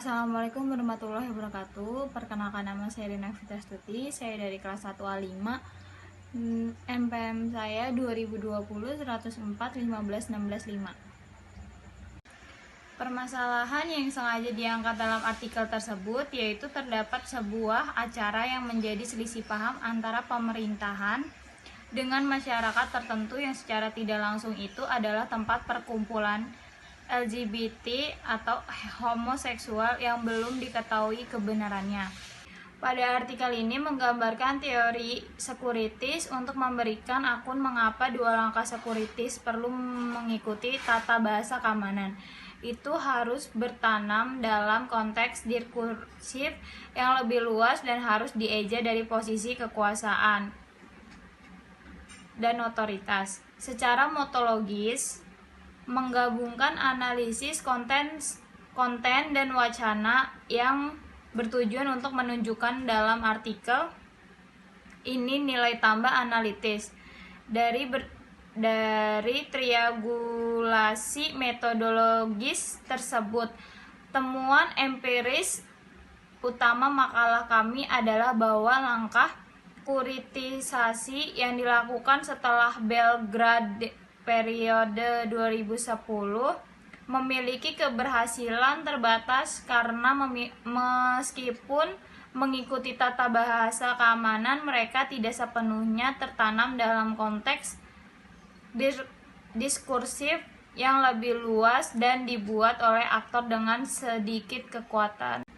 Assalamualaikum warahmatullahi wabarakatuh. Perkenalkan, nama saya Rina Fitastuti. Saya dari kelas 1A5. MPM saya 2020 104 15 16 5. Permasalahan yang sengaja diangkat dalam artikel tersebut yaitu terdapat sebuah acara yang menjadi selisih paham antara pemerintahan dengan masyarakat tertentu yang secara tidak langsung itu adalah tempat perkumpulan LGBT atau homoseksual yang belum diketahui kebenarannya. Pada artikel ini menggambarkan teori sekuritis untuk memberikan akun mengapa dua langkah sekuritis perlu mengikuti tata bahasa keamanan. Itu harus bertanam dalam konteks diskursif yang lebih luas dan harus dieja dari posisi kekuasaan dan otoritas. Secara metodologis, menggabungkan analisis konten dan wacana yang bertujuan untuk menunjukkan dalam artikel ini nilai tambah analitis dari triangulasi metodologis tersebut. Temuan empiris utama makalah kami adalah bahwa langkah sekuritisasi yang dilakukan setelah Belgrade periode 2010 memiliki keberhasilan terbatas karena meskipun mengikuti tata bahasa keamanan, mereka tidak sepenuhnya tertanam dalam konteks diskursif yang lebih luas dan dibuat oleh aktor dengan sedikit kekuatan.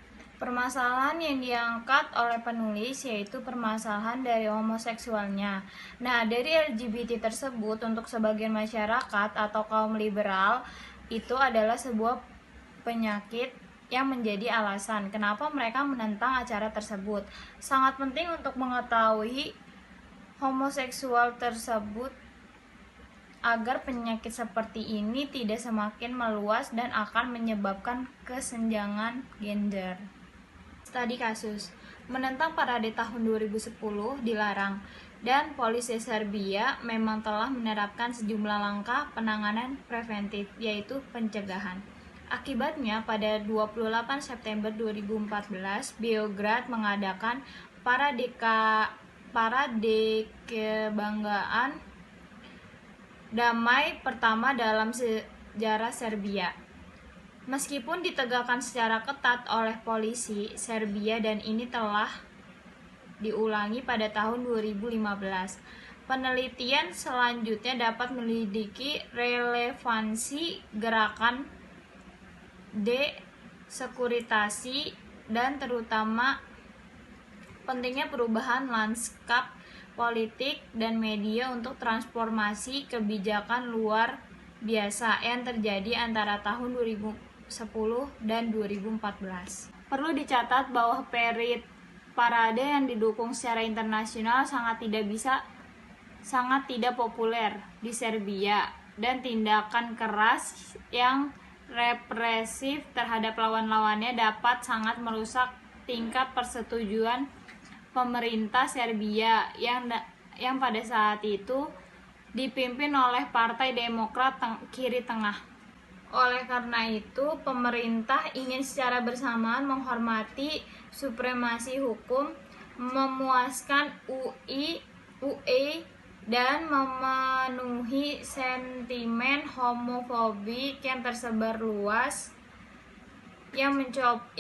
Permasalahan yang diangkat oleh penulis yaitu permasalahan dari homoseksualnya. Nah, dari LGBT tersebut untuk sebagian masyarakat atau kaum liberal itu adalah sebuah penyakit yang menjadi alasan kenapa mereka menentang acara tersebut. Sangat penting untuk mengetahui homoseksual tersebut agar penyakit seperti ini tidak semakin meluas dan akan menyebabkan kesenjangan gender. Studi kasus menentang parade tahun 2010 dilarang dan polisi Serbia memang telah menerapkan sejumlah langkah penanganan preventif yaitu pencegahan. Akibatnya pada 28 September 2014 Beograd mengadakan parade kebanggaan damai pertama dalam sejarah Serbia. Meskipun ditegakkan secara ketat oleh polisi Serbia dan ini telah diulangi pada tahun 2015. Penelitian selanjutnya dapat menyelidiki relevansi gerakan desekuritasi dan terutama pentingnya perubahan lanskap politik dan media untuk transformasi kebijakan luar biasa yang terjadi antara tahun 2010 dan 2014. Perlu dicatat bahwa parade yang didukung secara internasional sangat tidak populer di Serbia dan tindakan keras yang represif terhadap lawan-lawannya dapat sangat merusak tingkat persetujuan pemerintah Serbia yang pada saat itu dipimpin oleh Partai Demokrat Kiri Tengah. Oleh karena itu, pemerintah ingin secara bersamaan menghormati supremasi hukum, memuaskan UE dan memenuhi sentimen homofobik yang tersebar luas yang mencoba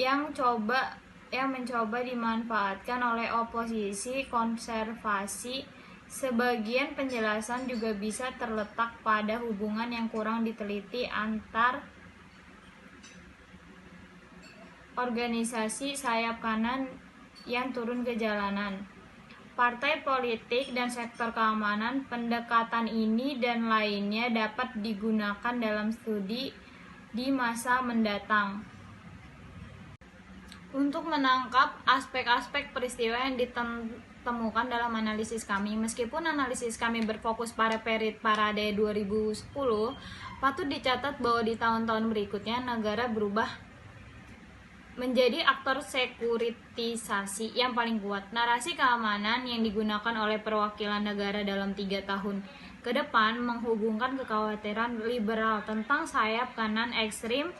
dimanfaatkan oleh oposisi konservasi. Sebagian penjelasan juga bisa terletak pada hubungan yang kurang diteliti antar organisasi sayap kanan yang turun ke jalanan, partai politik, dan sektor keamanan. Pendekatan ini dan lainnya dapat digunakan dalam studi di masa mendatang untuk menangkap aspek-aspek peristiwa yang ditemukan dalam analisis kami. Meskipun analisis kami berfokus pada parade 2010, patut dicatat bahwa di tahun-tahun berikutnya negara berubah menjadi aktor sekuritisasi yang paling kuat. Narasi keamanan yang digunakan oleh perwakilan negara dalam 3 tahun ke depan menghubungkan kekhawatiran liberal tentang sayap kanan ekstrim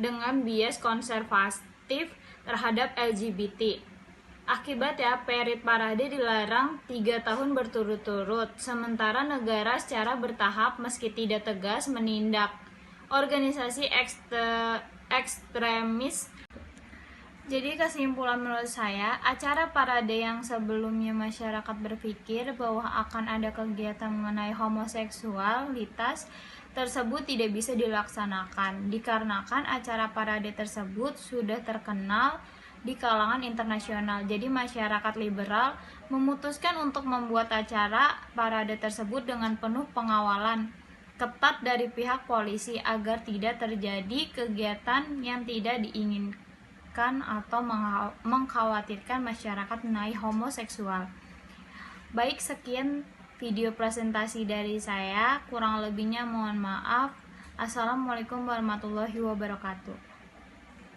dengan bias konservatif diskriminatif terhadap LGBT. Akibatnya, parade dilarang 3 tahun berturut-turut, sementara negara secara bertahap meski tidak tegas menindak organisasi ekstremis. Jadi kesimpulan menurut saya, acara parade yang sebelumnya masyarakat berpikir bahwa akan ada kegiatan mengenai homoseksualitas tersebut tidak bisa dilaksanakan, dikarenakan acara parade tersebut sudah terkenal di kalangan internasional. Jadi masyarakat liberal memutuskan untuk membuat acara parade tersebut dengan penuh pengawalan ketat dari pihak polisi agar tidak terjadi kegiatan yang tidak diinginkan atau mengkhawatirkan masyarakat mengenai homoseksual. Baik, sekian video presentasi dari saya, kurang lebihnya mohon maaf. Assalamualaikum warahmatullahi wabarakatuh.